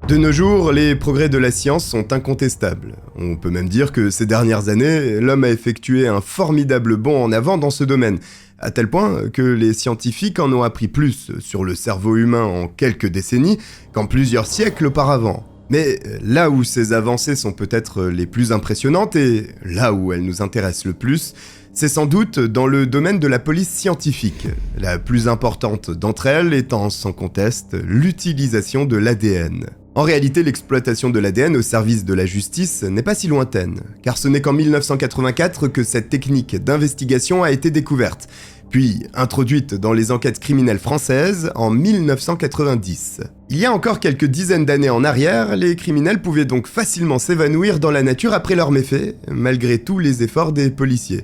De nos jours, les progrès de la science sont incontestables. On peut même dire que ces dernières années, l'homme a effectué un formidable bond en avant dans ce domaine, à tel point que les scientifiques en ont appris plus sur le cerveau humain en quelques décennies qu'en plusieurs siècles auparavant. Mais là où ces avancées sont peut-être les plus impressionnantes et là où elles nous intéressent le plus, c'est sans doute dans le domaine de la police scientifique, la plus importante d'entre elles étant sans conteste l'utilisation de l'ADN. En réalité, l'exploitation de l'ADN au service de la justice n'est pas si lointaine, car ce n'est qu'en 1984 que cette technique d'investigation a été découverte, puis introduite dans les enquêtes criminelles françaises en 1990. Il y a encore quelques dizaines d'années en arrière, les criminels pouvaient donc facilement s'évanouir dans la nature après leurs méfaits, malgré tous les efforts des policiers.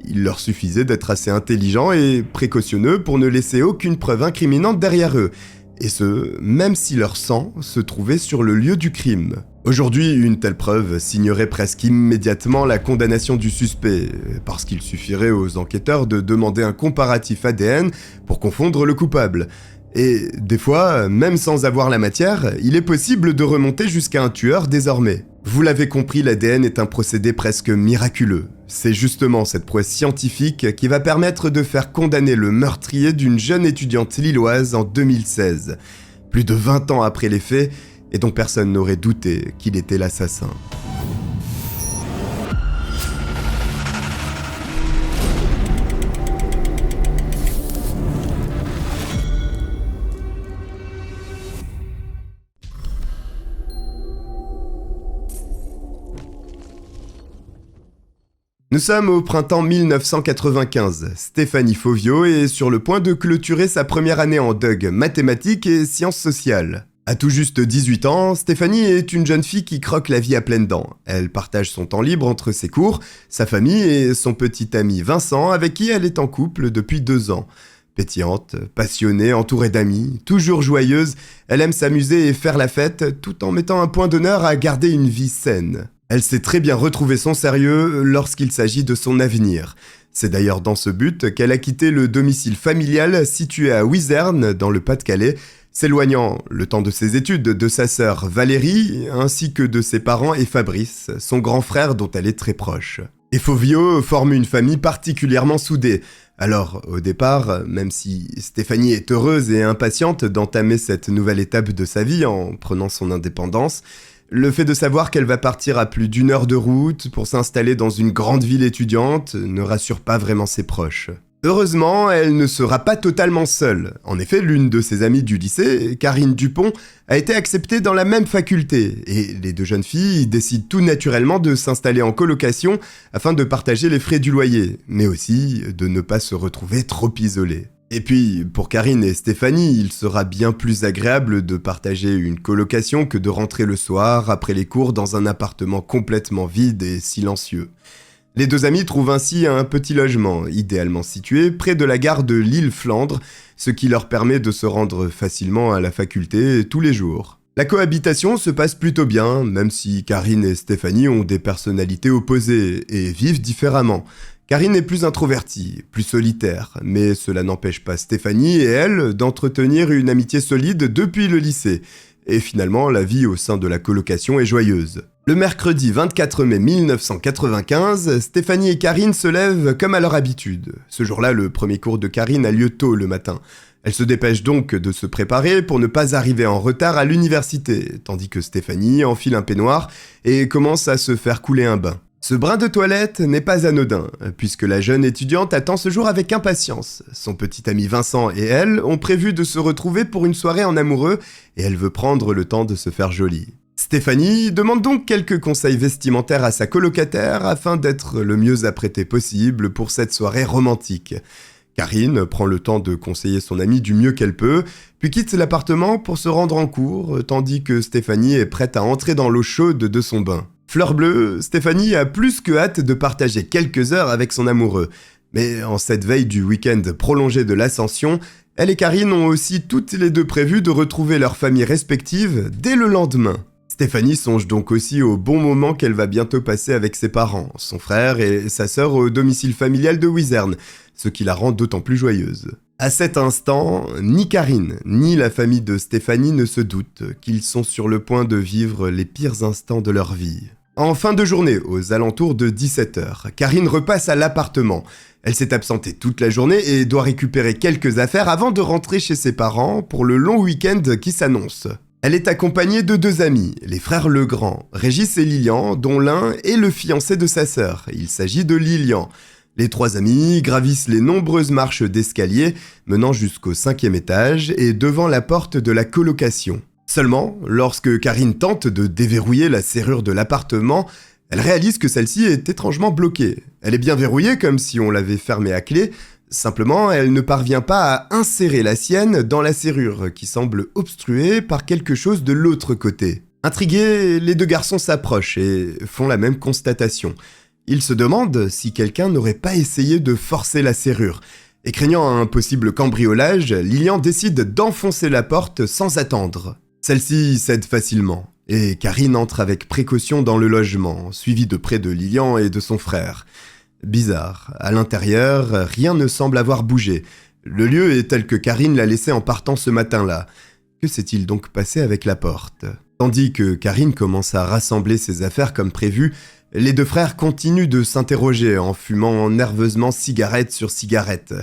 Il leur suffisait d'être assez intelligents et précautionneux pour ne laisser aucune preuve incriminante derrière eux, et ce, même si leur sang se trouvait sur le lieu du crime. Aujourd'hui, une telle preuve signerait presque immédiatement la condamnation du suspect, parce qu'il suffirait aux enquêteurs de demander un comparatif ADN pour confondre le coupable. Et des fois, même sans avoir la matière, il est possible de remonter jusqu'à un tueur désormais. Vous l'avez compris, l'ADN est un procédé presque miraculeux. C'est justement cette prouesse scientifique qui va permettre de faire condamner le meurtrier d'une jeune étudiante lilloise en 2016, plus de 20 ans après les faits, et dont personne n'aurait douté qu'il était l'assassin. Nous sommes au printemps 1995. Stéphanie Fauvio est sur le point de clôturer sa première année en DUG, mathématiques et sciences sociales. À tout juste 18 ans, Stéphanie est une jeune fille qui croque la vie à pleines dents. Elle partage son temps libre entre ses cours, sa famille et son petit ami Vincent, avec qui elle est en couple depuis 2 ans. Pétillante, passionnée, entourée d'amis, toujours joyeuse, elle aime s'amuser et faire la fête, tout en mettant un point d'honneur à garder une vie saine. Elle sait très bien retrouver son sérieux lorsqu'il s'agit de son avenir. C'est d'ailleurs dans ce but qu'elle a quitté le domicile familial situé à Wizerne, dans le Pas-de-Calais, s'éloignant, le temps de ses études, de sa sœur Valérie, ainsi que de ses parents et Fabrice, son grand frère dont elle est très proche. Et Fauvio forme une famille particulièrement soudée. Alors, au départ, même si Stéphanie est heureuse et impatiente d'entamer cette nouvelle étape de sa vie en prenant son indépendance, le fait de savoir qu'elle va partir à plus d'1 heure de route pour s'installer dans une grande ville étudiante ne rassure pas vraiment ses proches. Heureusement, elle ne sera pas totalement seule. En effet, l'une de ses amies du lycée, Karine Dupont, a été acceptée dans la même faculté, et les 2 jeunes filles décident tout naturellement de s'installer en colocation afin de partager les frais du loyer, mais aussi de ne pas se retrouver trop isolées. Et puis, pour Karine et Stéphanie, il sera bien plus agréable de partager une colocation que de rentrer le soir après les cours dans un appartement complètement vide et silencieux. Les 2 amis trouvent ainsi un petit logement, idéalement situé près de la gare de Lille-Flandre, ce qui leur permet de se rendre facilement à la faculté tous les jours. La cohabitation se passe plutôt bien, même si Karine et Stéphanie ont des personnalités opposées et vivent différemment. Karine est plus introvertie, plus solitaire, mais cela n'empêche pas Stéphanie et elle d'entretenir une amitié solide depuis le lycée. Et finalement, la vie au sein de la colocation est joyeuse. Le mercredi 24 mai 1995, Stéphanie et Karine se lèvent comme à leur habitude. Ce jour-là, le premier cours de Karine a lieu tôt le matin. Elle se dépêche donc de se préparer pour ne pas arriver en retard à l'université, tandis que Stéphanie enfile un peignoir et commence à se faire couler un bain. Ce brin de toilette n'est pas anodin, puisque la jeune étudiante attend ce jour avec impatience. Son petit ami Vincent et elle ont prévu de se retrouver pour une soirée en amoureux, et elle veut prendre le temps de se faire jolie. Stéphanie demande donc quelques conseils vestimentaires à sa colocataire afin d'être le mieux apprêtée possible pour cette soirée romantique. Karine prend le temps de conseiller son amie du mieux qu'elle peut, puis quitte l'appartement pour se rendre en cours, tandis que Stéphanie est prête à entrer dans l'eau chaude de son bain. Fleur bleue, Stéphanie a plus que hâte de partager quelques heures avec son amoureux. Mais en cette veille du week-end prolongé de l'Ascension, elle et Karine ont aussi toutes les 2 prévu de retrouver leurs familles respectives dès le lendemain. Stéphanie songe donc aussi au bon moment qu'elle va bientôt passer avec ses parents, son frère et sa sœur au domicile familial de Wizerne, ce qui la rend d'autant plus joyeuse. À cet instant, ni Karine, ni la famille de Stéphanie ne se doutent qu'ils sont sur le point de vivre les pires instants de leur vie. En fin de journée, aux alentours de 17h, Karine repasse à l'appartement. Elle s'est absentée toute la journée et doit récupérer quelques affaires avant de rentrer chez ses parents pour le long week-end qui s'annonce. Elle est accompagnée de 2 amis, les frères Legrand, Régis et Lilian, dont l'un est le fiancé de sa sœur. Il s'agit de Lilian. Les 3 amis gravissent les nombreuses marches d'escalier menant jusqu'au 5e étage et devant la porte de la colocation. Seulement, lorsque Karine tente de déverrouiller la serrure de l'appartement, elle réalise que celle-ci est étrangement bloquée. Elle est bien verrouillée comme si on l'avait fermée à clé, simplement elle ne parvient pas à insérer la sienne dans la serrure qui semble obstruée par quelque chose de l'autre côté. Intrigués, les 2 garçons s'approchent et font la même constatation. Ils se demandent si quelqu'un n'aurait pas essayé de forcer la serrure. Et craignant un possible cambriolage, Lilian décide d'enfoncer la porte sans attendre. Celle-ci cède facilement, et Karine entre avec précaution dans le logement, suivie de près de Lilian et de son frère. Bizarre, à l'intérieur, rien ne semble avoir bougé. Le lieu est tel que Karine l'a laissé en partant ce matin-là. Que s'est-il donc passé avec la porte ? Tandis que Karine commence à rassembler ses affaires comme prévu, les 2 frères continuent de s'interroger en fumant nerveusement cigarette sur cigarette.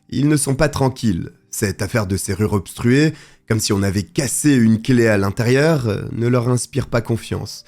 Ils ne sont pas tranquilles. Cette affaire de serrure obstruée, comme si on avait cassé une clé à l'intérieur, ne leur inspire pas confiance.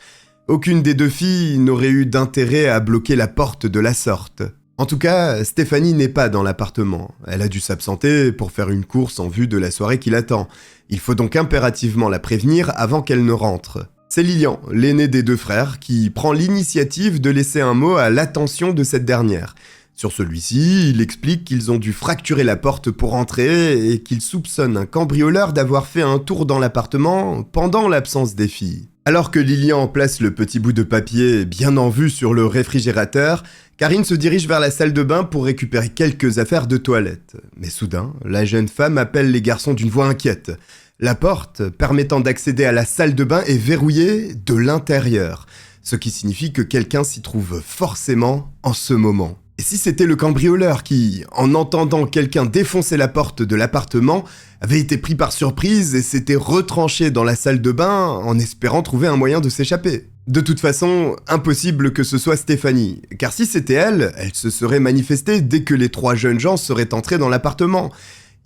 Aucune des 2 filles n'aurait eu d'intérêt à bloquer la porte de la sorte. En tout cas, Stéphanie n'est pas dans l'appartement. Elle a dû s'absenter pour faire une course en vue de la soirée qui l'attend. Il faut donc impérativement la prévenir avant qu'elle ne rentre. C'est Lilian, l'aîné des 2 frères, qui prend l'initiative de laisser un mot à l'attention de cette dernière. Sur celui-ci, il explique qu'ils ont dû fracturer la porte pour entrer et qu'il soupçonne un cambrioleur d'avoir fait un tour dans l'appartement pendant l'absence des filles. Alors que Lilian place le petit bout de papier bien en vue sur le réfrigérateur, Karine se dirige vers la salle de bain pour récupérer quelques affaires de toilette. Mais soudain, la jeune femme appelle les garçons d'une voix inquiète. La porte permettant d'accéder à la salle de bain est verrouillée de l'intérieur, ce qui signifie que quelqu'un s'y trouve forcément en ce moment. Et si c'était le cambrioleur qui, en entendant quelqu'un défoncer la porte de l'appartement, avait été pris par surprise et s'était retranché dans la salle de bain en espérant trouver un moyen de s'échapper? De toute façon, impossible que ce soit Stéphanie, car si c'était elle, elle se serait manifestée dès que les 3 jeunes gens seraient entrés dans l'appartement.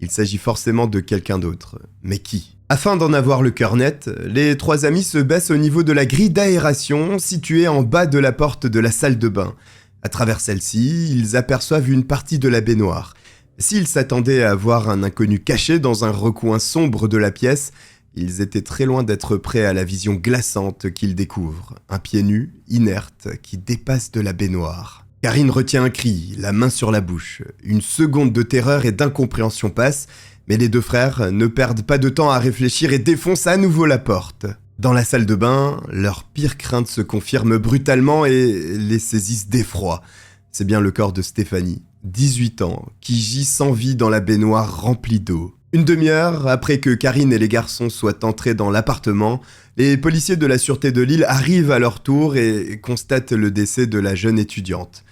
Il s'agit forcément de quelqu'un d'autre. Mais qui ? Afin d'en avoir le cœur net, les 3 amis se baissent au niveau de la grille d'aération située en bas de la porte de la salle de bain. À travers celle-ci, ils aperçoivent une partie de la baignoire. S'ils s'attendaient à voir un inconnu caché dans un recoin sombre de la pièce, ils étaient très loin d'être prêts à la vision glaçante qu'ils découvrent. Un pied nu, inerte, qui dépasse de la baignoire. Karine retient un cri, la main sur la bouche. Une seconde de terreur et d'incompréhension passe, mais les 2 frères ne perdent pas de temps à réfléchir et défoncent à nouveau la porte. Dans la salle de bain, leurs pires craintes se confirment brutalement et les saisissent d'effroi. C'est bien le corps de Stéphanie, 18 ans, qui gît sans vie dans la baignoire remplie d'eau. Une demi-heure après que Karine et les garçons soient entrés dans l'appartement, les policiers de la sûreté de Lille arrivent à leur tour et constatent le décès de la jeune étudiante.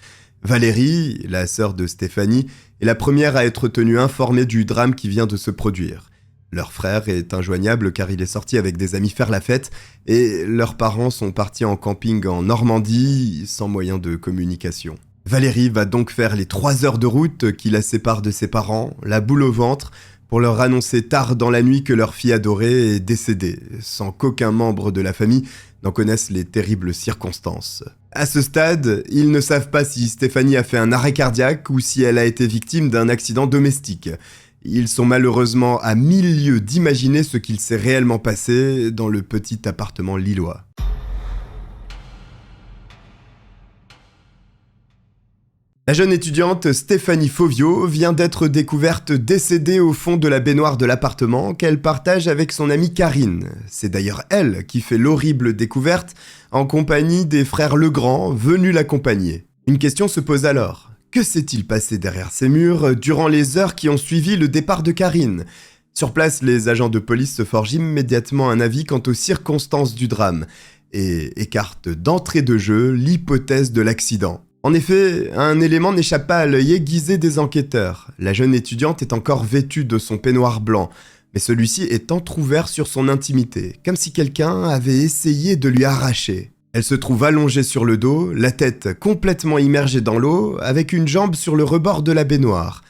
Valérie, la sœur de Stéphanie, est la première à être tenue informée du drame qui vient de se produire. Leur frère est injoignable car il est sorti avec des amis faire la fête et leurs parents sont partis en camping en Normandie sans moyen de communication. Valérie va donc faire les 3 heures de route qui la séparent de ses parents, la boule au ventre, pour leur annoncer tard dans la nuit que leur fille adorée est décédée, sans qu'aucun membre de la famille n'en connaisse les terribles circonstances. À ce stade, ils ne savent pas si Stéphanie a fait un arrêt cardiaque ou si elle a été victime d'un accident domestique. Ils sont malheureusement à 1000 lieues d'imaginer ce qu'il s'est réellement passé dans le petit appartement lillois. La jeune étudiante Stéphanie Fauvio vient d'être découverte décédée au fond de la baignoire de l'appartement qu'elle partage avec son amie Karine. C'est d'ailleurs elle qui fait l'horrible découverte en compagnie des frères Legrand venus l'accompagner. Une question se pose alors. Que s'est-il passé derrière ces murs durant les heures qui ont suivi le départ de Karine ? Sur place, les agents de police se forgent immédiatement un avis quant aux circonstances du drame et écartent d'entrée de jeu l'hypothèse de l'accident. En effet, un élément n'échappe pas à l'œil aiguisé des enquêteurs. La jeune étudiante est encore vêtue de son peignoir blanc, mais celui-ci est entrouvert sur son intimité, comme si quelqu'un avait essayé de lui arracher. Elle se trouve allongée sur le dos, la tête complètement immergée dans l'eau, avec une jambe sur le rebord de la baignoire.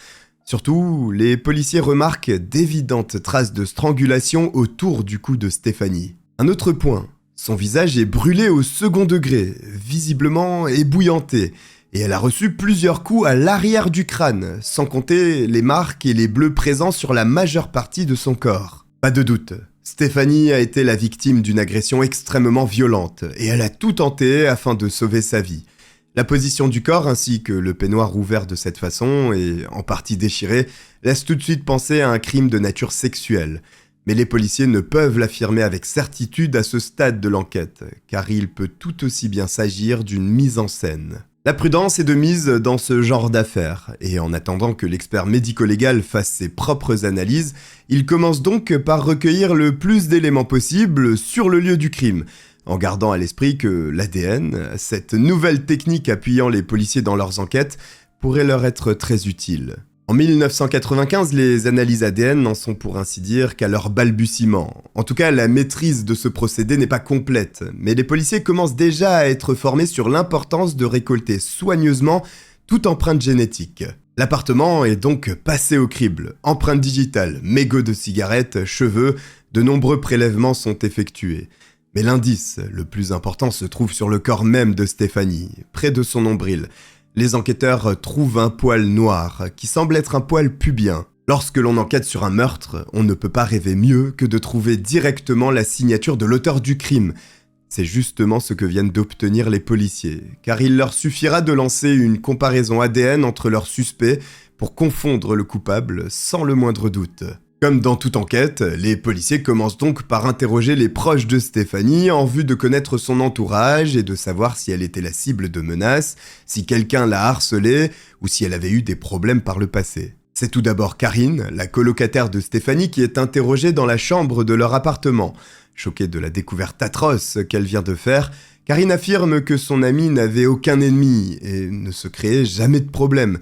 Surtout, les policiers remarquent d'évidentes traces de strangulation autour du cou de Stéphanie. Un autre point, son visage est brûlé au second degré, visiblement ébouillanté, et elle a reçu plusieurs coups à l'arrière du crâne, sans compter les marques et les bleus présents sur la majeure partie de son corps. Pas de doute, Stéphanie a été la victime d'une agression extrêmement violente, et elle a tout tenté afin de sauver sa vie. La position du corps ainsi que le peignoir ouvert de cette façon, et en partie déchiré, laisse tout de suite penser à un crime de nature sexuelle. Mais les policiers ne peuvent l'affirmer avec certitude à ce stade de l'enquête, car il peut tout aussi bien s'agir d'une mise en scène. La prudence est de mise dans ce genre d'affaires, et en attendant que l'expert médico-légal fasse ses propres analyses, il commence donc par recueillir le plus d'éléments possible sur le lieu du crime, en gardant à l'esprit que l'ADN, cette nouvelle technique appuyant les policiers dans leurs enquêtes, pourrait leur être très utile. En 1995, les analyses ADN n'en sont pour ainsi dire qu'à leur balbutiement. En tout cas, la maîtrise de ce procédé n'est pas complète, mais les policiers commencent déjà à être formés sur l'importance de récolter soigneusement toute empreinte génétique. L'appartement est donc passé au crible. Empreintes digitales, mégots de cigarettes, cheveux, de nombreux prélèvements sont effectués. Mais l'indice le plus important se trouve sur le corps même de Stéphanie, près de son nombril. Les enquêteurs trouvent un poil noir, qui semble être un poil pubien. Lorsque l'on enquête sur un meurtre, on ne peut pas rêver mieux que de trouver directement la signature de l'auteur du crime. C'est justement ce que viennent d'obtenir les policiers, car il leur suffira de lancer une comparaison ADN entre leurs suspects pour confondre le coupable sans le moindre doute. Comme dans toute enquête, les policiers commencent donc par interroger les proches de Stéphanie en vue de connaître son entourage et de savoir si elle était la cible de menaces, si quelqu'un l'a harcelée ou si elle avait eu des problèmes par le passé. C'est tout d'abord Karine, la colocataire de Stéphanie, qui est interrogée dans la chambre de leur appartement. Choquée de la découverte atroce qu'elle vient de faire, Karine affirme que son amie n'avait aucun ennemi et ne se créait jamais de problème.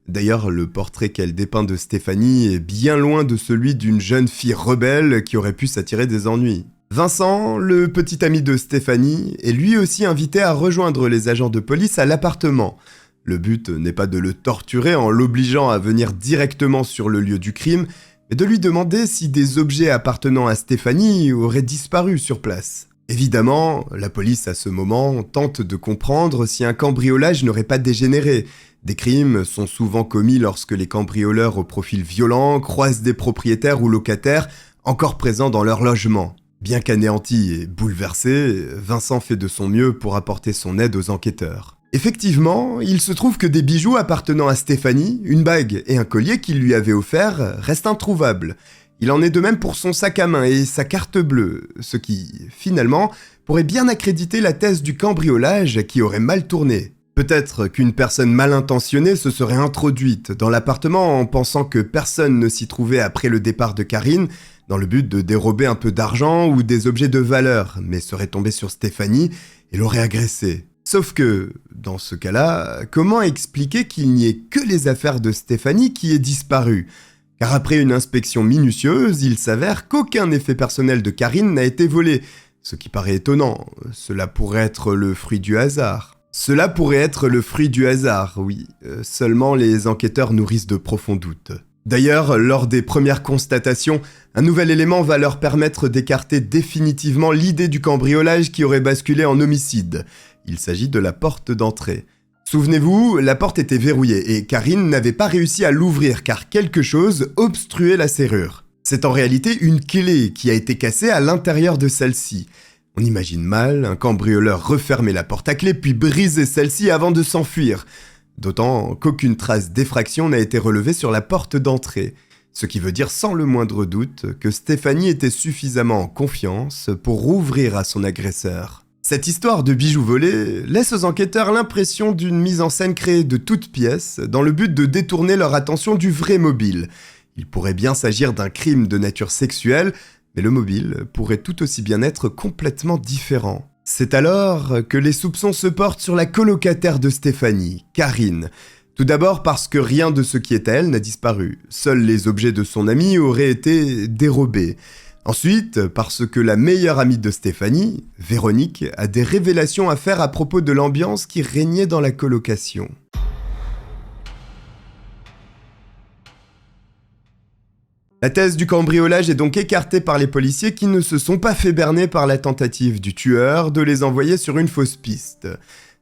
D'ailleurs, le portrait qu'elle dépeint de Stéphanie est bien loin de celui d'une jeune fille rebelle qui aurait pu s'attirer des ennuis. Vincent, le petit ami de Stéphanie, est lui aussi invité à rejoindre les agents de police à l'appartement. Le but n'est pas de le torturer en l'obligeant à venir directement sur le lieu du crime, mais de lui demander si des objets appartenant à Stéphanie auraient disparu sur place. Évidemment, la police à ce moment tente de comprendre si un cambriolage n'aurait pas dégénéré. Des crimes sont souvent commis lorsque les cambrioleurs au profil violent croisent des propriétaires ou locataires encore présents dans leur logement. Bien qu'anéanti et bouleversé, Vincent fait de son mieux pour apporter son aide aux enquêteurs. Effectivement, il se trouve que des bijoux appartenant à Stéphanie, une bague et un collier qu'il lui avait offert restent introuvables. Il en est de même pour son sac à main et sa carte bleue, ce qui, finalement, pourrait bien accréditer la thèse du cambriolage qui aurait mal tourné. Peut-être qu'une personne mal intentionnée se serait introduite dans l'appartement en pensant que personne ne s'y trouvait après le départ de Karine, dans le but de dérober un peu d'argent ou des objets de valeur, mais serait tombée sur Stéphanie et l'aurait agressée. Sauf que, dans ce cas-là, comment expliquer qu'il n'y ait que les affaires de Stéphanie qui aient disparu ? Car après une inspection minutieuse, il s'avère qu'aucun effet personnel de Karine n'a été volé, ce qui paraît étonnant. Cela pourrait être le fruit du hasard. Oui. Seulement les enquêteurs nourrissent de profonds doutes. D'ailleurs, lors des premières constatations, un nouvel élément va leur permettre d'écarter définitivement l'idée du cambriolage qui aurait basculé en homicide. Il s'agit de la porte d'entrée. Souvenez-vous, la porte était verrouillée et Karine n'avait pas réussi à l'ouvrir car quelque chose obstruait la serrure. C'est en réalité une clé qui a été cassée à l'intérieur de celle-ci. On imagine mal un cambrioleur refermer la porte à clé puis briser celle-ci avant de s'enfuir. D'autant qu'aucune trace d'effraction n'a été relevée sur la porte d'entrée. Ce qui veut dire sans le moindre doute que Stéphanie était suffisamment en confiance pour rouvrir à son agresseur. Cette histoire de bijoux volés laisse aux enquêteurs l'impression d'une mise en scène créée de toutes pièces dans le but de détourner leur attention du vrai mobile. Il pourrait bien s'agir d'un crime de nature sexuelle, mais le mobile pourrait tout aussi bien être complètement différent. C'est alors que les soupçons se portent sur la colocataire de Stéphanie, Karine. Tout d'abord parce que rien de ce qui est à elle n'a disparu. Seuls les objets de son amie auraient été dérobés. Ensuite, parce que la meilleure amie de Stéphanie, Véronique, a des révélations à faire à propos de l'ambiance qui régnait dans la colocation. La thèse du cambriolage est donc écartée par les policiers qui ne se sont pas fait berner par la tentative du tueur de les envoyer sur une fausse piste.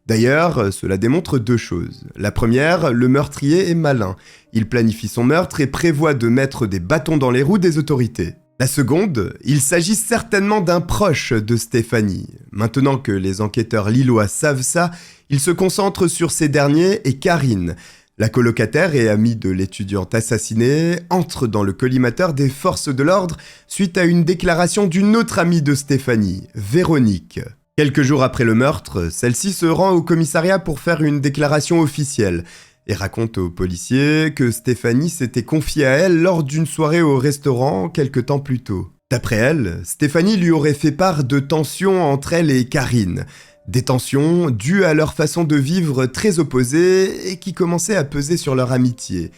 D'ailleurs, cela démontre deux choses. La première, le meurtrier est malin. Il planifie son meurtre et prévoit de mettre des bâtons dans les roues des autorités. La seconde, il s'agit certainement d'un proche de Stéphanie. Maintenant que les enquêteurs lillois savent ça, ils se concentrent sur ces derniers et Karine. La colocataire et amie de l'étudiante assassinée entre dans le collimateur des forces de l'ordre suite à une déclaration d'une autre amie de Stéphanie, Véronique. Quelques jours après le meurtre, celle-ci se rend au commissariat pour faire une déclaration officielle et raconte aux policiers que Stéphanie s'était confiée à elle lors d'une soirée au restaurant quelque temps plus tôt. D'après elle, Stéphanie lui aurait fait part de tensions entre elle et Karine. Des tensions dues à leur façon de vivre très opposées et qui commençaient à peser sur leur amitié,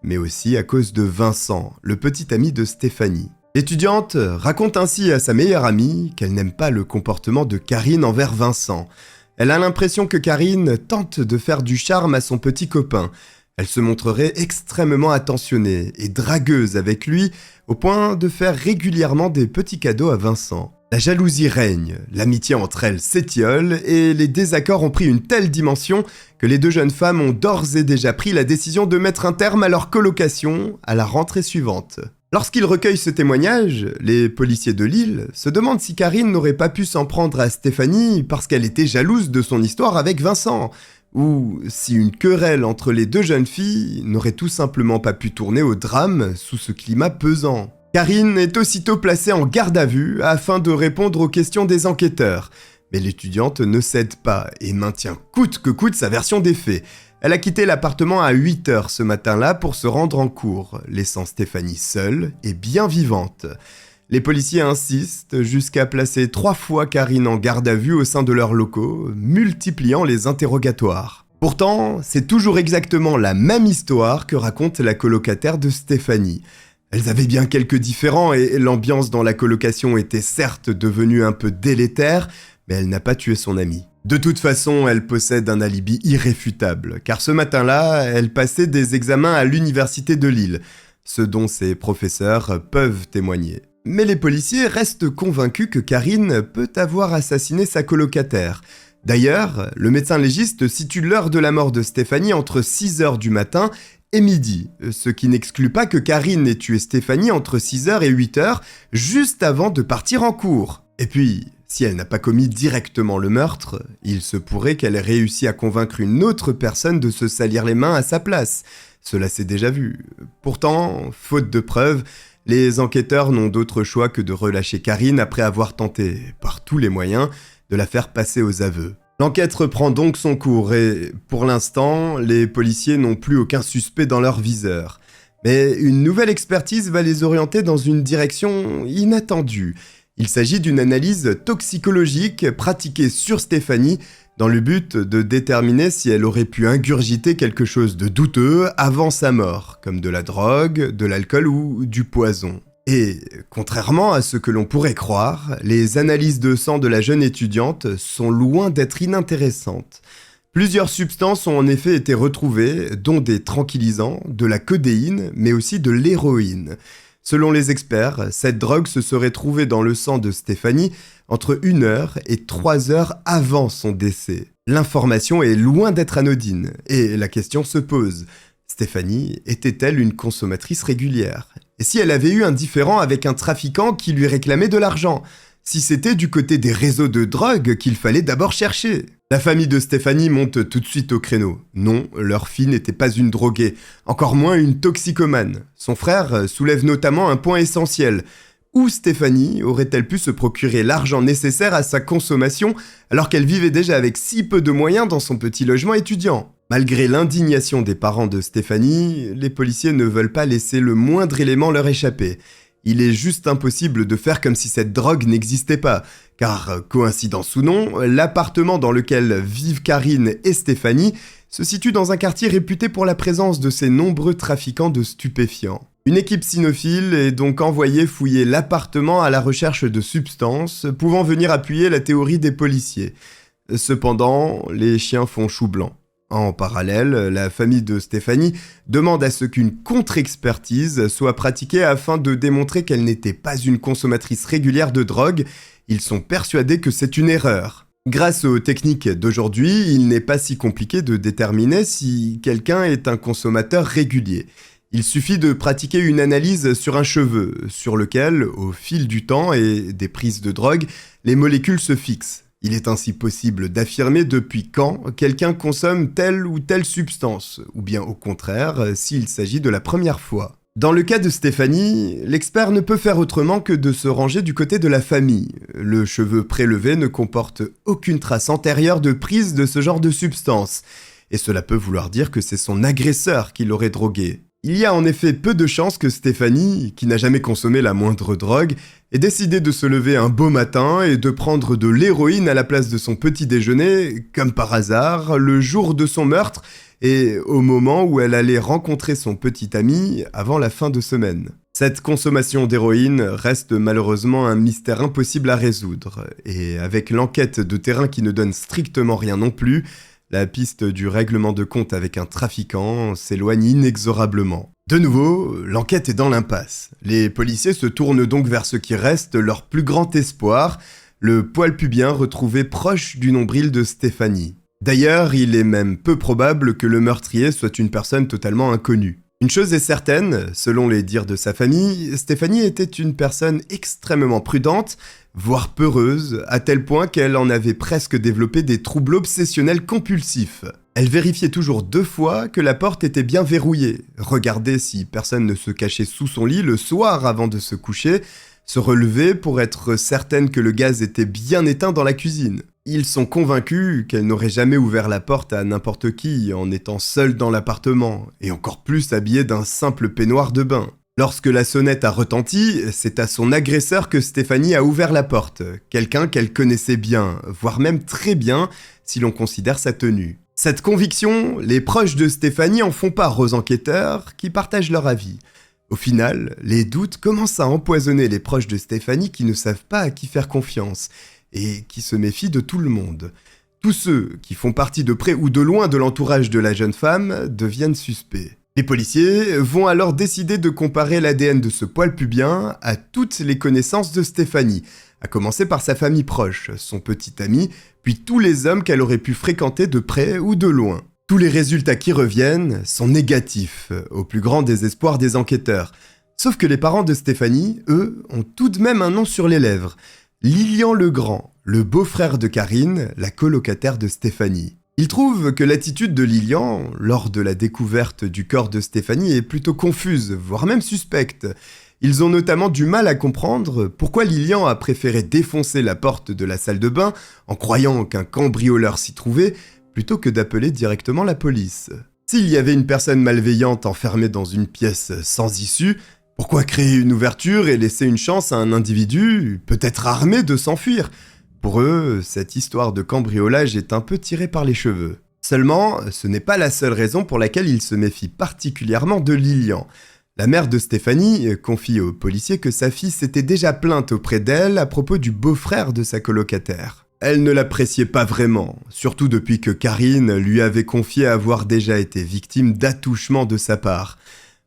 mais aussi à cause de Vincent, le petit ami de Stéphanie. L'étudiante raconte ainsi à sa meilleure amie qu'elle n'aime pas le comportement de Karine envers Vincent. Elle a l'impression que Karine tente de faire du charme à son petit copain. Elle se montrerait extrêmement attentionnée et dragueuse avec lui, au point de faire régulièrement des petits cadeaux à Vincent. La jalousie règne, l'amitié entre elles s'étiole et les désaccords ont pris une telle dimension que les deux jeunes femmes ont d'ores et déjà pris la décision de mettre un terme à leur colocation à la rentrée suivante. Lorsqu'ils recueillent ce témoignage, les policiers de Lille se demandent si Karine n'aurait pas pu s'en prendre à Stéphanie parce qu'elle était jalouse de son histoire avec Vincent, ou si une querelle entre les deux jeunes filles n'aurait tout simplement pas pu tourner au drame sous ce climat pesant. Karine est aussitôt placée en garde à vue afin de répondre aux questions des enquêteurs. Mais l'étudiante ne cède pas et maintient coûte que coûte sa version des faits. Elle a quitté l'appartement à 8h ce matin-là pour se rendre en cours, laissant Stéphanie seule et bien vivante. Les policiers insistent jusqu'à placer 3 fois Karine en garde à vue au sein de leurs locaux, multipliant les interrogatoires. Pourtant, c'est toujours exactement la même histoire que raconte la colocataire de Stéphanie. Elles avaient bien quelques différends et l'ambiance dans la colocation était certes devenue un peu délétère, mais elle n'a pas tué son amie. De toute façon, elle possède un alibi irréfutable, car ce matin-là, elle passait des examens à l'université de Lille, ce dont ses professeurs peuvent témoigner. Mais les policiers restent convaincus que Karine peut avoir assassiné sa colocataire. D'ailleurs, le médecin légiste situe l'heure de la mort de Stéphanie entre 6h du matin et midi, ce qui n'exclut pas que Karine ait tué Stéphanie entre 6h et 8h, juste avant de partir en cours. Et puis, si elle n'a pas commis directement le meurtre, il se pourrait qu'elle ait réussi à convaincre une autre personne de se salir les mains à sa place. Cela s'est déjà vu. Pourtant, faute de preuves, les enquêteurs n'ont d'autre choix que de relâcher Karine après avoir tenté, par tous les moyens, de la faire passer aux aveux. L'enquête reprend donc son cours et, pour l'instant, les policiers n'ont plus aucun suspect dans leur viseur. Mais une nouvelle expertise va les orienter dans une direction inattendue. Il s'agit d'une analyse toxicologique pratiquée sur Stéphanie dans le but de déterminer si elle aurait pu ingurgiter quelque chose de douteux avant sa mort, comme de la drogue, de l'alcool ou du poison. Et, contrairement à ce que l'on pourrait croire, les analyses de sang de la jeune étudiante sont loin d'être inintéressantes. Plusieurs substances ont en effet été retrouvées, dont des tranquillisants, de la codéine, mais aussi de l'héroïne. Selon les experts, cette drogue se serait trouvée dans le sang de Stéphanie entre 1h et 3h avant son décès. L'information est loin d'être anodine, et la question se pose. Stéphanie était-elle une consommatrice régulière ? Et si elle avait eu un différend avec un trafiquant qui lui réclamait de l'argent ? Si c'était du côté des réseaux de drogue qu'il fallait d'abord chercher ? La famille de Stéphanie monte tout de suite au créneau. Non, leur fille n'était pas une droguée, encore moins une toxicomane. Son frère soulève notamment un point essentiel. Où Stéphanie aurait-elle pu se procurer l'argent nécessaire à sa consommation alors qu'elle vivait déjà avec si peu de moyens dans son petit logement étudiant ? Malgré l'indignation des parents de Stéphanie, les policiers ne veulent pas laisser le moindre élément leur échapper. Il est juste impossible de faire comme si cette drogue n'existait pas, Car, coïncidence ou non, l'appartement dans lequel vivent Karine et Stéphanie se situe dans un quartier réputé pour la présence de ces nombreux trafiquants de stupéfiants. Une équipe cynophile est donc envoyée fouiller l'appartement à la recherche de substances pouvant venir appuyer la théorie des policiers. Cependant, les chiens font chou blanc. En parallèle, la famille de Stéphanie demande à ce qu'une contre-expertise soit pratiquée afin de démontrer qu'elle n'était pas une consommatrice régulière de drogue. Ils sont persuadés que c'est une erreur. Grâce aux techniques d'aujourd'hui, il n'est pas si compliqué de déterminer si quelqu'un est un consommateur régulier. Il suffit de pratiquer une analyse sur un cheveu, sur lequel, au fil du temps et des prises de drogue, les molécules se fixent. Il est ainsi possible d'affirmer depuis quand quelqu'un consomme telle ou telle substance, ou bien au contraire, s'il s'agit de la première fois. Dans le cas de Stéphanie, l'expert ne peut faire autrement que de se ranger du côté de la famille. Le cheveu prélevé ne comporte aucune trace antérieure de prise de ce genre de substance, et cela peut vouloir dire que c'est son agresseur qui l'aurait drogué. Il y a en effet peu de chances que Stéphanie, qui n'a jamais consommé la moindre drogue, ait décidé de se lever un beau matin et de prendre de l'héroïne à la place de son petit déjeuner, comme par hasard, le jour de son meurtre et au moment où elle allait rencontrer son petit ami avant la fin de semaine. Cette consommation d'héroïne reste malheureusement un mystère impossible à résoudre, et avec l'enquête de terrain qui ne donne strictement rien non plus, la piste du règlement de compte avec un trafiquant s'éloigne inexorablement. De nouveau, l'enquête est dans l'impasse. Les policiers se tournent donc vers ce qui reste leur plus grand espoir, le poil pubien retrouvé proche du nombril de Stéphanie. D'ailleurs, il est même peu probable que le meurtrier soit une personne totalement inconnue. Une chose est certaine, selon les dires de sa famille, Stéphanie était une personne extrêmement prudente, voire peureuse, à tel point qu'elle en avait presque développé des troubles obsessionnels compulsifs. Elle vérifiait toujours 2 fois que la porte était bien verrouillée, regardait si personne ne se cachait sous son lit le soir avant de se coucher, se relevait pour être certaine que le gaz était bien éteint dans la cuisine. Ils sont convaincus qu'elle n'aurait jamais ouvert la porte à n'importe qui en étant seule dans l'appartement, et encore plus habillée d'un simple peignoir de bain. Lorsque la sonnette a retenti, c'est à son agresseur que Stéphanie a ouvert la porte, quelqu'un qu'elle connaissait bien, voire même très bien si l'on considère sa tenue. Cette conviction, les proches de Stéphanie en font part aux enquêteurs qui partagent leur avis. Au final, les doutes commencent à empoisonner les proches de Stéphanie qui ne savent pas à qui faire confiance et qui se méfient de tout le monde. Tous ceux qui font partie de près ou de loin de l'entourage de la jeune femme deviennent suspects. Les policiers vont alors décider de comparer l'ADN de ce poil pubien à toutes les connaissances de Stéphanie, à commencer par sa famille proche, son petit ami, puis tous les hommes qu'elle aurait pu fréquenter de près ou de loin. Tous les résultats qui reviennent sont négatifs, au plus grand désespoir des enquêteurs. Sauf que les parents de Stéphanie, eux, ont tout de même un nom sur les lèvres. Lilian Legrand, le beau-frère de Karine, la colocataire de Stéphanie. Ils trouvent que l'attitude de Lilian, lors de la découverte du corps de Stéphanie, est plutôt confuse, voire même suspecte. Ils ont notamment du mal à comprendre pourquoi Lilian a préféré défoncer la porte de la salle de bain en croyant qu'un cambrioleur s'y trouvait, plutôt que d'appeler directement la police. S'il y avait une personne malveillante enfermée dans une pièce sans issue, pourquoi créer une ouverture et laisser une chance à un individu, peut-être armé, de s'enfuir ? Pour eux, cette histoire de cambriolage est un peu tirée par les cheveux. Seulement, ce n'est pas la seule raison pour laquelle ils se méfient particulièrement de Lilian. La mère de Stéphanie confie aux policiers que sa fille s'était déjà plainte auprès d'elle à propos du beau-frère de sa colocataire. Elle ne l'appréciait pas vraiment, surtout depuis que Karine lui avait confié avoir déjà été victime d'attouchements de sa part.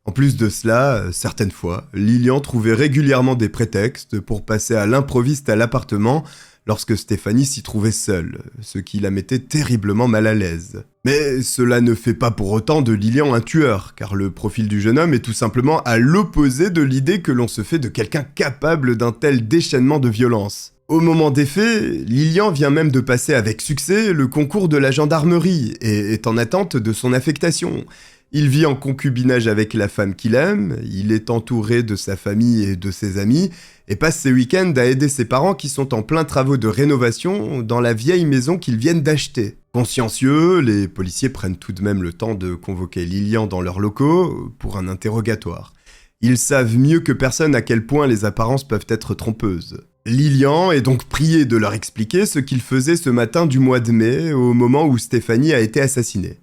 En plus de cela, certaines fois, Lilian trouvait régulièrement des prétextes pour passer à l'improviste à l'appartement lorsque Stéphanie s'y trouvait seule, ce qui la mettait terriblement mal à l'aise. Mais cela ne fait pas pour autant de Lilian un tueur, car le profil du jeune homme est tout simplement à l'opposé de l'idée que l'on se fait de quelqu'un capable d'un tel déchaînement de violence. Au moment des faits, Lilian vient même de passer avec succès le concours de la gendarmerie et est en attente de son affectation. Il vit en concubinage avec la femme qu'il aime, il est entouré de sa famille et de ses amis, et passe ses week-ends à aider ses parents qui sont en plein travaux de rénovation dans la vieille maison qu'ils viennent d'acheter. Consciencieux, les policiers prennent tout de même le temps de convoquer Lilian dans leurs locaux pour un interrogatoire. Ils savent mieux que personne à quel point les apparences peuvent être trompeuses. Lilian est donc prié de leur expliquer ce qu'il faisait ce matin du mois de mai, au moment où Stéphanie a été assassinée.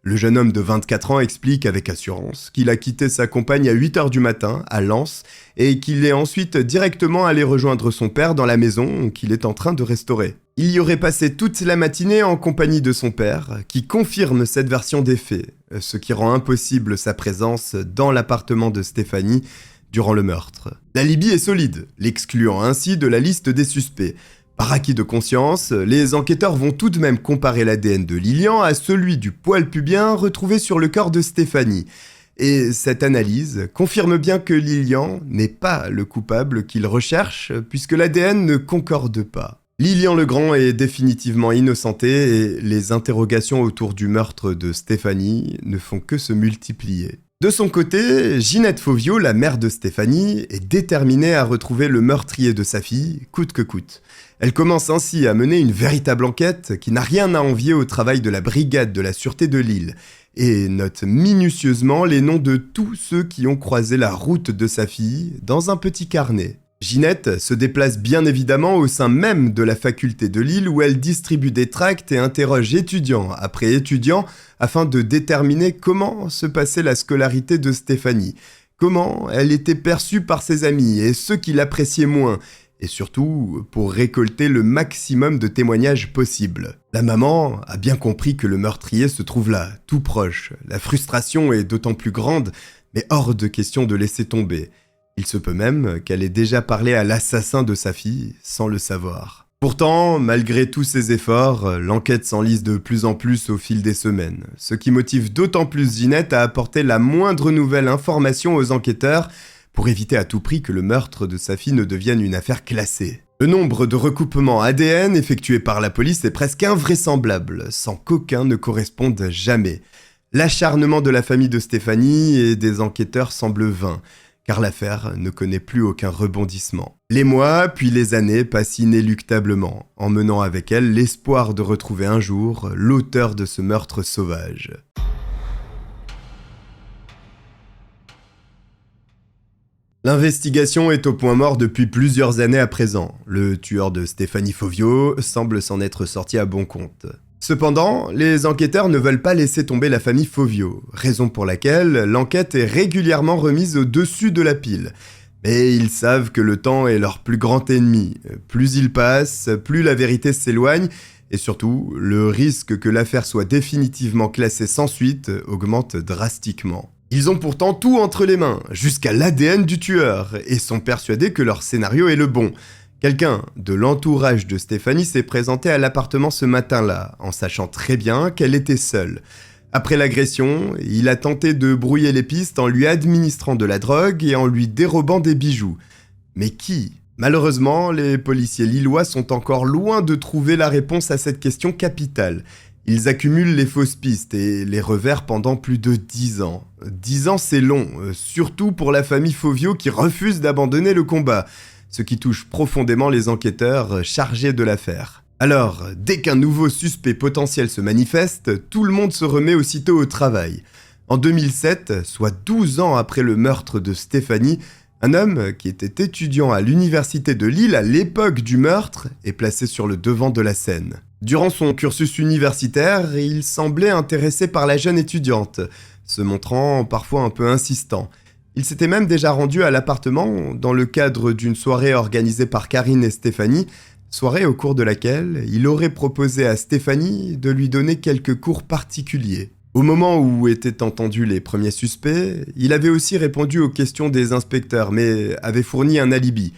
Le jeune homme de 24 ans explique avec assurance qu'il a quitté sa compagne à 8h du matin, à Lens, et qu'il est ensuite directement allé rejoindre son père dans la maison qu'il est en train de restaurer. Il y aurait passé toute la matinée en compagnie de son père, qui confirme cette version des faits, ce qui rend impossible sa présence dans l'appartement de Stéphanie durant le meurtre. L'alibi est solide, l'excluant ainsi de la liste des suspects. Par acquis de conscience, les enquêteurs vont tout de même comparer l'ADN de Lilian à celui du poil pubien retrouvé sur le corps de Stéphanie. Et cette analyse confirme bien que Lilian n'est pas le coupable qu'il recherche, puisque l'ADN ne concorde pas. Lilian Legrand est définitivement innocenté et les interrogations autour du meurtre de Stéphanie ne font que se multiplier. De son côté, Ginette Fauvio, la mère de Stéphanie, est déterminée à retrouver le meurtrier de sa fille, coûte que coûte. Elle commence ainsi à mener une véritable enquête qui n'a rien à envier au travail de la brigade de la sûreté de Lille, et note minutieusement les noms de tous ceux qui ont croisé la route de sa fille dans un petit carnet. Ginette se déplace bien évidemment au sein même de la faculté de Lille où elle distribue des tracts et interroge étudiant après étudiant afin de déterminer comment se passait la scolarité de Stéphanie, comment elle était perçue par ses amis et ceux qui l'appréciaient moins, et surtout pour récolter le maximum de témoignages possibles. La maman a bien compris que le meurtrier se trouve là, tout proche. La frustration est d'autant plus grande, mais hors de question de laisser tomber. Il se peut même qu'elle ait déjà parlé à l'assassin de sa fille sans le savoir. Pourtant, malgré tous ses efforts, l'enquête s'enlise de plus en plus au fil des semaines, ce qui motive d'autant plus Ginette à apporter la moindre nouvelle information aux enquêteurs pour éviter à tout prix que le meurtre de sa fille ne devienne une affaire classée. Le nombre de recoupements ADN effectués par la police est presque invraisemblable, sans qu'aucun ne corresponde jamais. L'acharnement de la famille de Stéphanie et des enquêteurs semble vain, car l'affaire ne connaît plus aucun rebondissement. Les mois, puis les années passent inéluctablement, emmenant avec elles l'espoir de retrouver un jour l'auteur de ce meurtre sauvage. L'investigation est au point mort depuis plusieurs années à présent. Le tueur de Stéphanie Fauvio semble s'en être sorti à bon compte. Cependant, les enquêteurs ne veulent pas laisser tomber la famille Fauvio, raison pour laquelle l'enquête est régulièrement remise au-dessus de la pile. Mais ils savent que le temps est leur plus grand ennemi. Plus il passe, plus la vérité s'éloigne, et surtout, le risque que l'affaire soit définitivement classée sans suite augmente drastiquement. Ils ont pourtant tout entre les mains, jusqu'à l'ADN du tueur, et sont persuadés que leur scénario est le bon. Quelqu'un de l'entourage de Stéphanie s'est présenté à l'appartement ce matin-là, en sachant très bien qu'elle était seule. Après l'agression, il a tenté de brouiller les pistes en lui administrant de la drogue et en lui dérobant des bijoux. Mais qui ? Malheureusement, les policiers lillois sont encore loin de trouver la réponse à cette question capitale. Ils accumulent les fausses pistes et les revers pendant plus de 10 ans. 10 ans, c'est long, surtout pour la famille Fauvio qui refuse d'abandonner le combat, ce qui touche profondément les enquêteurs chargés de l'affaire. Alors, dès qu'un nouveau suspect potentiel se manifeste, tout le monde se remet aussitôt au travail. En 2007, soit 12 ans après le meurtre de Stéphanie, un homme qui était étudiant à l'université de Lille à l'époque du meurtre est placé sur le devant de la scène. Durant son cursus universitaire, il semblait intéressé par la jeune étudiante, se montrant parfois un peu insistant. Il s'était même déjà rendu à l'appartement dans le cadre d'une soirée organisée par Karine et Stéphanie, soirée au cours de laquelle il aurait proposé à Stéphanie de lui donner quelques cours particuliers. Au moment où étaient entendus les premiers suspects, il avait aussi répondu aux questions des inspecteurs, mais avait fourni un alibi.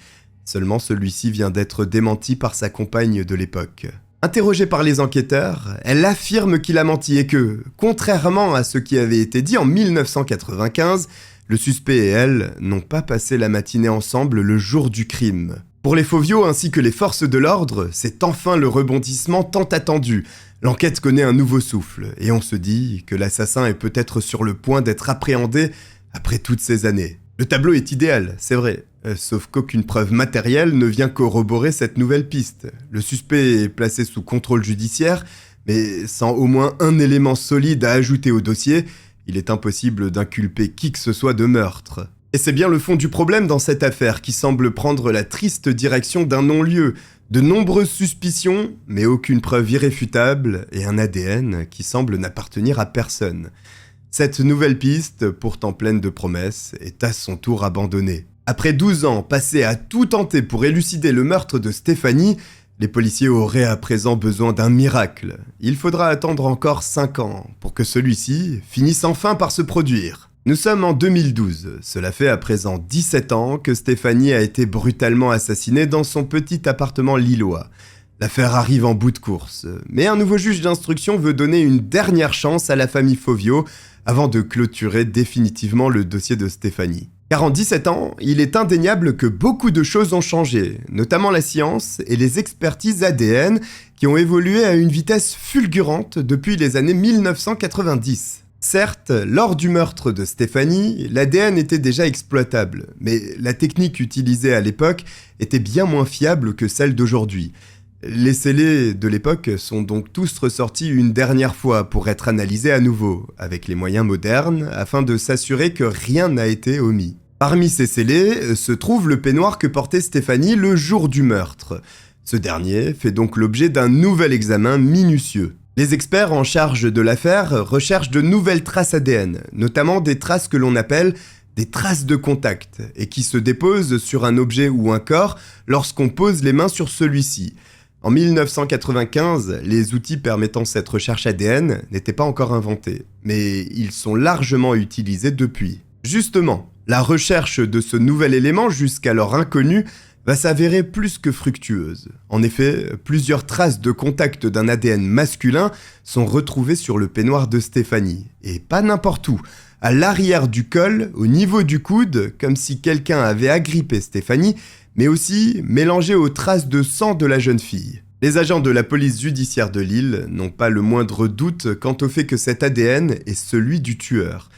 Seulement celui-ci vient d'être démenti par sa compagne de l'époque. Interrogée par les enquêteurs, elle affirme qu'il a menti et que, contrairement à ce qui avait été dit en 1995, le suspect et elle n'ont pas passé la matinée ensemble le jour du crime. Pour les Fauvio ainsi que les forces de l'ordre, c'est enfin le rebondissement tant attendu. L'enquête connaît un nouveau souffle, et on se dit que l'assassin est peut-être sur le point d'être appréhendé après toutes ces années. Le tableau est idéal, c'est vrai, sauf qu'aucune preuve matérielle ne vient corroborer cette nouvelle piste. Le suspect est placé sous contrôle judiciaire, mais sans au moins un élément solide à ajouter au dossier, il est impossible d'inculper qui que ce soit de meurtre. Et c'est bien le fond du problème dans cette affaire qui semble prendre la triste direction d'un non-lieu. De nombreuses suspicions, mais aucune preuve irréfutable, et un ADN qui semble n'appartenir à personne. Cette nouvelle piste, pourtant pleine de promesses, est à son tour abandonnée. Après 12 ans passés à tout tenter pour élucider le meurtre de Stéphanie, les policiers auraient à présent besoin d'un miracle. Il faudra attendre encore 5 ans pour que celui-ci finisse enfin par se produire. Nous sommes en 2012, cela fait à présent 17 ans que Stéphanie a été brutalement assassinée dans son petit appartement lillois. L'affaire arrive en bout de course, mais un nouveau juge d'instruction veut donner une dernière chance à la famille Fauvio avant de clôturer définitivement le dossier de Stéphanie. Car en 17 ans, il est indéniable que beaucoup de choses ont changé, notamment la science et les expertises ADN qui ont évolué à une vitesse fulgurante depuis les années 1990. Certes, lors du meurtre de Stéphanie, l'ADN était déjà exploitable, mais la technique utilisée à l'époque était bien moins fiable que celle d'aujourd'hui. Les scellés de l'époque sont donc tous ressortis une dernière fois pour être analysés à nouveau, avec les moyens modernes, afin de s'assurer que rien n'a été omis. Parmi ces scellés se trouve le peignoir que portait Stéphanie le jour du meurtre. Ce dernier fait donc l'objet d'un nouvel examen minutieux. Les experts en charge de l'affaire recherchent de nouvelles traces ADN, notamment des traces que l'on appelle des traces de contact, et qui se déposent sur un objet ou un corps lorsqu'on pose les mains sur celui-ci. En 1995, les outils permettant cette recherche ADN n'étaient pas encore inventés, mais ils sont largement utilisés depuis. Justement, la recherche de ce nouvel élément jusqu'alors inconnu va s'avérer plus que fructueuse. En effet, plusieurs traces de contact d'un ADN masculin sont retrouvées sur le peignoir de Stéphanie, et pas n'importe où, à l'arrière du col, au niveau du coude, comme si quelqu'un avait agrippé Stéphanie, mais aussi mélangé aux traces de sang de la jeune fille. Les agents de la police judiciaire de Lille n'ont pas le moindre doute quant au fait que cet ADN est celui du tueur.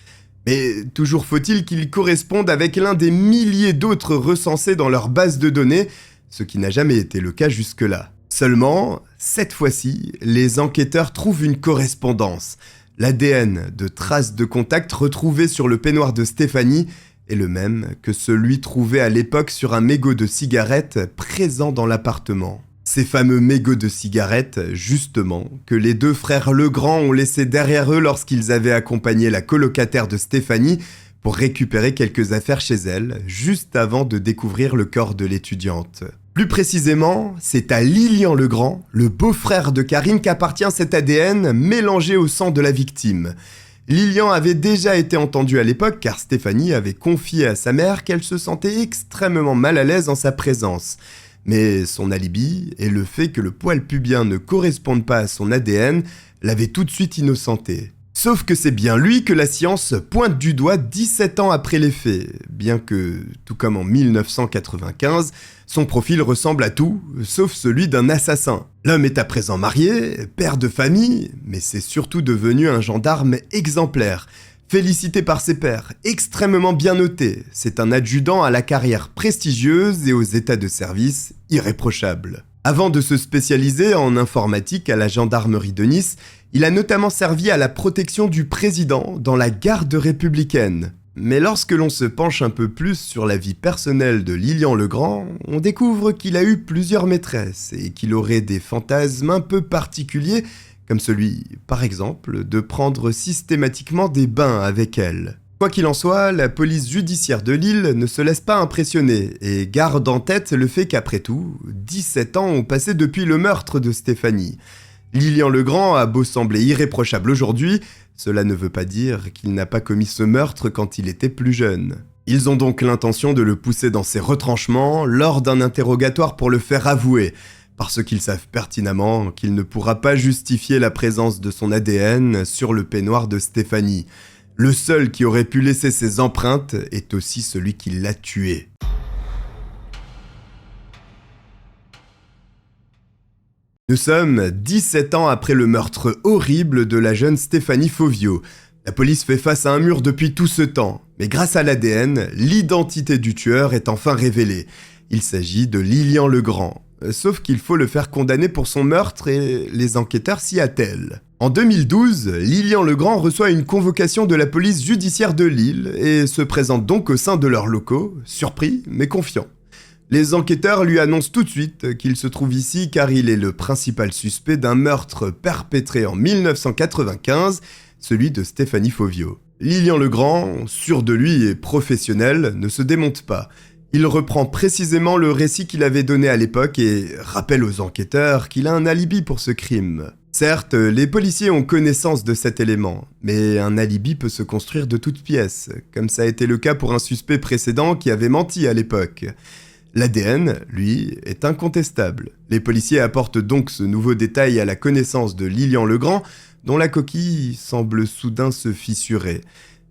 Mais toujours faut-il qu'il corresponde avec l'un des milliers d'autres recensés dans leur base de données, ce qui n'a jamais été le cas jusque-là. Seulement, cette fois-ci, les enquêteurs trouvent une correspondance. L'ADN de traces de contact retrouvées sur le peignoir de Stéphanie est le même que celui trouvé à l'époque sur un mégot de cigarette présent dans l'appartement. Ces fameux mégots de cigarettes, justement, que les deux frères Legrand ont laissés derrière eux lorsqu'ils avaient accompagné la colocataire de Stéphanie pour récupérer quelques affaires chez elle, juste avant de découvrir le corps de l'étudiante. Plus précisément, c'est à Lilian Legrand, le beau-frère de Karine, qu'appartient cet ADN mélangé au sang de la victime. Lilian avait déjà été entendue à l'époque car Stéphanie avait confié à sa mère qu'elle se sentait extrêmement mal à l'aise en sa présence. Mais son alibi et le fait que le poil pubien ne corresponde pas à son ADN l'avaient tout de suite innocenté. Sauf que c'est bien lui que la science pointe du doigt 17 ans après les faits, bien que, tout comme en 1995, son profil ressemble à tout, sauf celui d'un assassin. L'homme est à présent marié, père de famille, mais c'est surtout devenu un gendarme exemplaire, félicité par ses pairs, extrêmement bien noté. C'est un adjudant à la carrière prestigieuse et aux états de service irréprochables. Avant de se spécialiser en informatique à la gendarmerie de Nice, il a notamment servi à la protection du président dans la garde républicaine. Mais lorsque l'on se penche un peu plus sur la vie personnelle de Lilian Legrand, on découvre qu'il a eu plusieurs maîtresses et qu'il aurait des fantasmes un peu particuliers, comme celui, par exemple, de prendre systématiquement des bains avec elle. Quoi qu'il en soit, la police judiciaire de Lille ne se laisse pas impressionner et garde en tête le fait qu'après tout, 17 ans ont passé depuis le meurtre de Stéphanie. Lilian Legrand a beau sembler irréprochable aujourd'hui, cela ne veut pas dire qu'il n'a pas commis ce meurtre quand il était plus jeune. Ils ont donc l'intention de le pousser dans ses retranchements lors d'un interrogatoire pour le faire avouer, parce qu'ils savent pertinemment qu'il ne pourra pas justifier la présence de son ADN sur le peignoir de Stéphanie. Le seul qui aurait pu laisser ses empreintes est aussi celui qui l'a tué. Nous sommes 17 ans après le meurtre horrible de la jeune Stéphanie Fauvio. La police fait face à un mur depuis tout ce temps, mais grâce à l'ADN, l'identité du tueur est enfin révélée. Il s'agit de Lilian Legrand. Sauf qu'il faut le faire condamner pour son meurtre et les enquêteurs s'y attellent. En 2012, Lilian Legrand reçoit une convocation de la police judiciaire de Lille et se présente donc au sein de leurs locaux, surpris mais confiant. Les enquêteurs lui annoncent tout de suite qu'il se trouve ici car il est le principal suspect d'un meurtre perpétré en 1995, celui de Stéphanie Fauvio. Lilian Legrand, sûr de lui et professionnel, ne se démonte pas. Il reprend précisément le récit qu'il avait donné à l'époque et rappelle aux enquêteurs qu'il a un alibi pour ce crime. Certes, les policiers ont connaissance de cet élément, mais un alibi peut se construire de toutes pièces, comme ça a été le cas pour un suspect précédent qui avait menti à l'époque. L'ADN, lui, est incontestable. Les policiers apportent donc ce nouveau détail à la connaissance de Lilian Legrand, dont la coquille semble soudain se fissurer.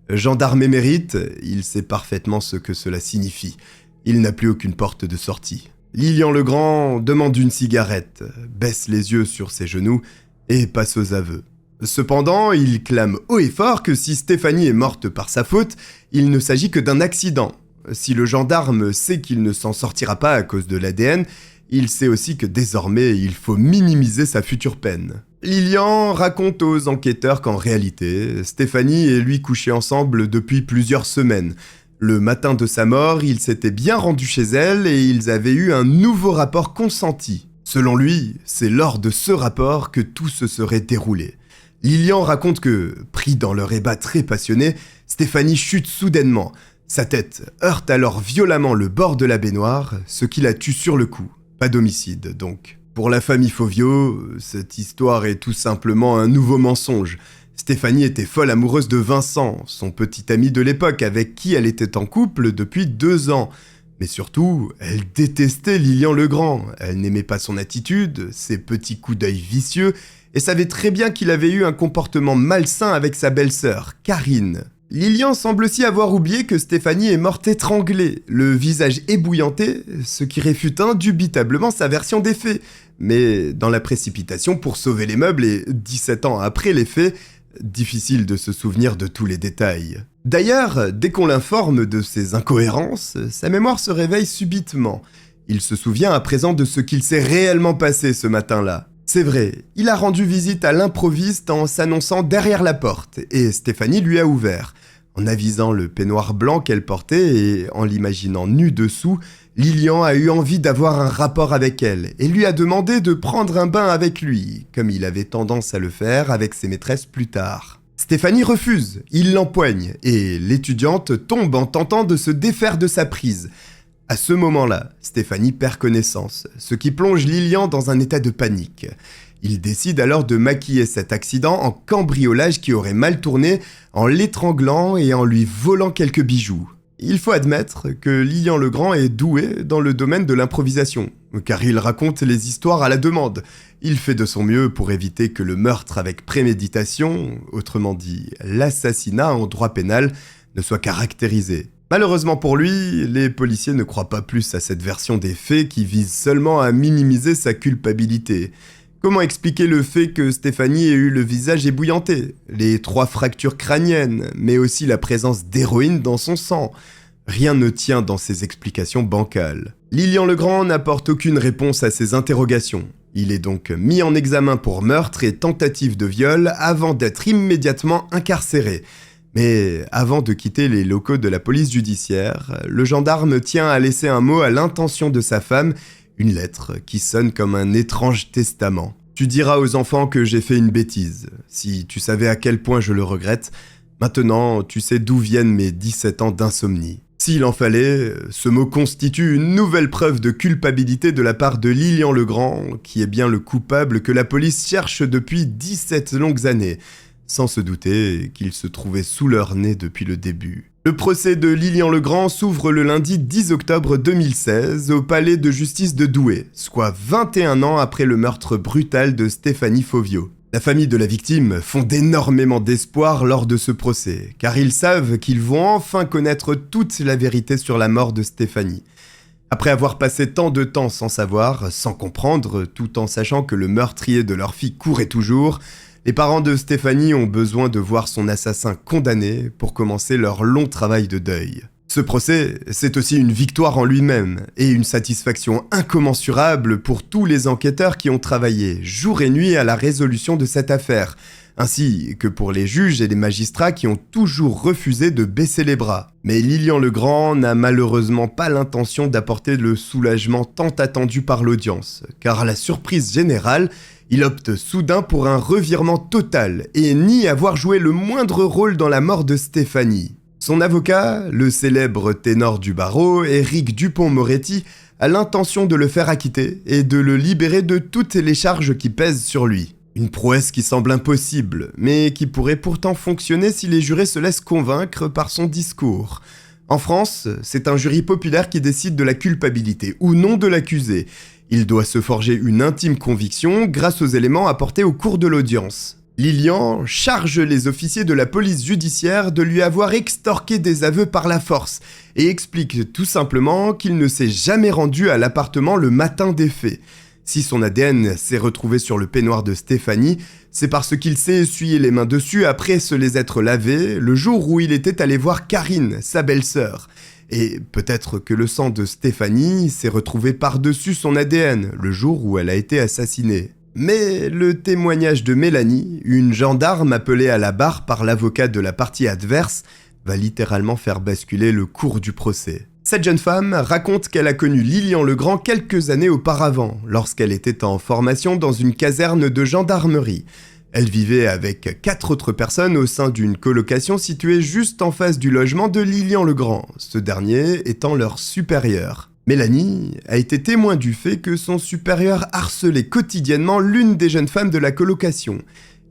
Gendarme émérite, il sait parfaitement ce que cela signifie. Il n'a plus aucune porte de sortie. Lilian Legrand demande une cigarette, baisse les yeux sur ses genoux et passe aux aveux. Cependant, il clame haut et fort que si Stéphanie est morte par sa faute, il ne s'agit que d'un accident. Si le gendarme sait qu'il ne s'en sortira pas à cause de l'ADN, il sait aussi que désormais il faut minimiser sa future peine. Lilian raconte aux enquêteurs qu'en réalité, Stéphanie et lui couchaient ensemble depuis plusieurs semaines. Le matin de sa mort, il s'était bien rendu chez elle et ils avaient eu un nouveau rapport consenti. Selon lui, c'est lors de ce rapport que tout se serait déroulé. Lilian raconte que, pris dans leur ébat très passionné, Stéphanie chute soudainement. Sa tête heurte alors violemment le bord de la baignoire, ce qui la tue sur le coup. Pas d'homicide, donc. Pour la famille Fauvio, cette histoire est tout simplement un nouveau mensonge. Stéphanie était folle amoureuse de Vincent, son petit ami de l'époque avec qui elle était en couple depuis 2 ans. Mais surtout, elle détestait Lilian Legrand. Elle n'aimait pas son attitude, ses petits coups d'œil vicieux, et savait très bien qu'il avait eu un comportement malsain avec sa belle-sœur, Karine. Lilian semble aussi avoir oublié que Stéphanie est morte étranglée, le visage ébouillanté, ce qui réfute indubitablement sa version des faits. Mais dans la précipitation pour sauver les meubles et 17 ans après les faits, difficile de se souvenir de tous les détails. D'ailleurs, dès qu'on l'informe de ses incohérences, sa mémoire se réveille subitement. Il se souvient à présent de ce qu'il s'est réellement passé ce matin-là. C'est vrai, il a rendu visite à l'improviste en s'annonçant derrière la porte, et Stéphanie lui a ouvert. En avisant le peignoir blanc qu'elle portait et en l'imaginant nue dessous, Lilian a eu envie d'avoir un rapport avec elle et lui a demandé de prendre un bain avec lui, comme il avait tendance à le faire avec ses maîtresses plus tard. Stéphanie refuse, il l'empoigne et l'étudiante tombe en tentant de se défaire de sa prise. À ce moment-là, Stéphanie perd connaissance, ce qui plonge Lilian dans un état de panique. Il décide alors de maquiller cet accident en cambriolage qui aurait mal tourné, en l'étranglant et en lui volant quelques bijoux. Il faut admettre que Lilian Legrand est doué dans le domaine de l'improvisation, car il raconte les histoires à la demande. Il fait de son mieux pour éviter que le meurtre avec préméditation, autrement dit l'assassinat en droit pénal, ne soit caractérisé. Malheureusement pour lui, les policiers ne croient pas plus à cette version des faits qui vise seulement à minimiser sa culpabilité. Comment expliquer le fait que Stéphanie ait eu le visage ébouillanté, les 3 fractures crâniennes, mais aussi la présence d'héroïne dans son sang? Rien ne tient dans ces explications bancales. Lilian Legrand n'apporte aucune réponse à ces interrogations. Il est donc mis en examen pour meurtre et tentative de viol avant d'être immédiatement incarcéré. Mais avant de quitter les locaux de la police judiciaire, le gendarme tient à laisser un mot à l'intention de sa femme, une lettre qui sonne comme un étrange testament. Tu diras aux enfants que j'ai fait une bêtise. Si tu savais à quel point je le regrette, maintenant tu sais d'où viennent mes 17 ans d'insomnie. S'il en fallait, ce mot constitue une nouvelle preuve de culpabilité de la part de Lilian Legrand, qui est bien le coupable que la police cherche depuis 17 longues années, sans se douter qu'il se trouvait sous leur nez depuis le début. Le procès de Lilian Legrand s'ouvre le lundi 10 octobre 2016 au palais de justice de Douai, soit 21 ans après le meurtre brutal de Stéphanie Fauvio. La famille de la victime fonde énormément d'espoir lors de ce procès, car ils savent qu'ils vont enfin connaître toute la vérité sur la mort de Stéphanie. Après avoir passé tant de temps sans savoir, sans comprendre, tout en sachant que le meurtrier de leur fille courait toujours, les parents de Stéphanie ont besoin de voir son assassin condamné pour commencer leur long travail de deuil. Ce procès, c'est aussi une victoire en lui-même et une satisfaction incommensurable pour tous les enquêteurs qui ont travaillé jour et nuit à la résolution de cette affaire, ainsi que pour les juges et les magistrats qui ont toujours refusé de baisser les bras. Mais Lilian Legrand n'a malheureusement pas l'intention d'apporter le soulagement tant attendu par l'audience, car à la surprise générale, il opte soudain pour un revirement total et nie avoir joué le moindre rôle dans la mort de Stéphanie. Son avocat, le célèbre ténor du barreau, Éric Dupond-Moretti, a l'intention de le faire acquitter et de le libérer de toutes les charges qui pèsent sur lui. Une prouesse qui semble impossible, mais qui pourrait pourtant fonctionner si les jurés se laissent convaincre par son discours. En France, c'est un jury populaire qui décide de la culpabilité ou non de l'accusé. Il doit se forger une intime conviction grâce aux éléments apportés au cours de l'audience. Lilian charge les officiers de la police judiciaire de lui avoir extorqué des aveux par la force et explique tout simplement qu'il ne s'est jamais rendu à l'appartement le matin des faits. Si son ADN s'est retrouvé sur le peignoir de Stéphanie, c'est parce qu'il s'est essuyé les mains dessus après se les être lavés le jour où il était allé voir Karine, sa belle-sœur. Et peut-être que le sang de Stéphanie s'est retrouvé par-dessus son ADN le jour où elle a été assassinée. Mais le témoignage de Mélanie, une gendarme appelée à la barre par l'avocat de la partie adverse, va littéralement faire basculer le cours du procès. Cette jeune femme raconte qu'elle a connu Lilian Legrand quelques années auparavant, lorsqu'elle était en formation dans une caserne de gendarmerie. Elle vivait avec 4 autres personnes au sein d'une colocation située juste en face du logement de Lilian Legrand, ce dernier étant leur supérieur. Mélanie a été témoin du fait que son supérieur harcelait quotidiennement l'une des jeunes femmes de la colocation.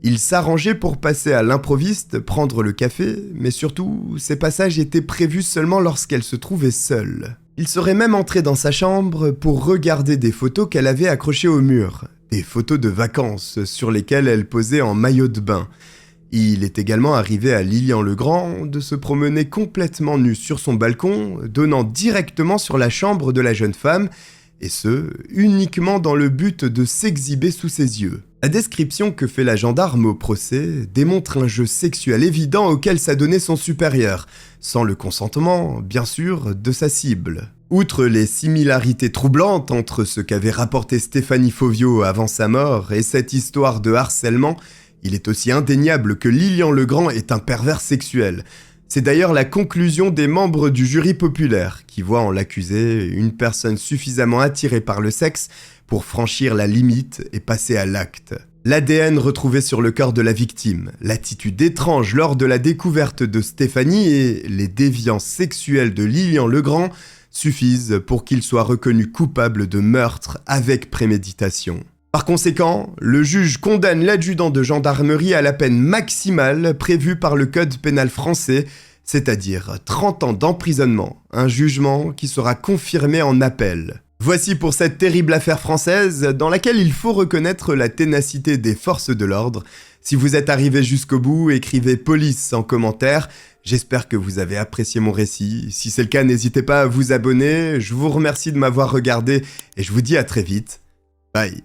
Il s'arrangeait pour passer à l'improviste, prendre le café, mais surtout, ces passages étaient prévus seulement lorsqu'elle se trouvait seule. Il serait même entré dans sa chambre pour regarder des photos qu'elle avait accrochées au mur, des photos de vacances sur lesquelles elle posait en maillot de bain. Il est également arrivé à Lilian Legrand de se promener complètement nue sur son balcon, donnant directement sur la chambre de la jeune femme, et ce, uniquement dans le but de s'exhiber sous ses yeux. La description que fait la gendarme au procès démontre un jeu sexuel évident auquel s'adonnait son supérieur, sans le consentement, bien sûr, de sa cible. Outre les similarités troublantes entre ce qu'avait rapporté Stéphanie Fauvio avant sa mort et cette histoire de harcèlement, il est aussi indéniable que Lilian Legrand est un pervers sexuel. C'est d'ailleurs la conclusion des membres du jury populaire, qui voient en l'accusé une personne suffisamment attirée par le sexe pour franchir la limite et passer à l'acte. L'ADN retrouvé sur le corps de la victime, l'attitude étrange lors de la découverte de Stéphanie et les déviances sexuelles de Lilian Legrand suffisent pour qu'il soit reconnu coupable de meurtre avec préméditation. Par conséquent, le juge condamne l'adjudant de gendarmerie à la peine maximale prévue par le code pénal français, c'est-à-dire 30 ans d'emprisonnement, un jugement qui sera confirmé en appel. Voici pour cette terrible affaire française dans laquelle il faut reconnaître la ténacité des forces de l'ordre. Si vous êtes arrivé jusqu'au bout, écrivez police en commentaire. J'espère que vous avez apprécié mon récit. Si c'est le cas, n'hésitez pas à vous abonner. Je vous remercie de m'avoir regardé et je vous dis à très vite. Bye.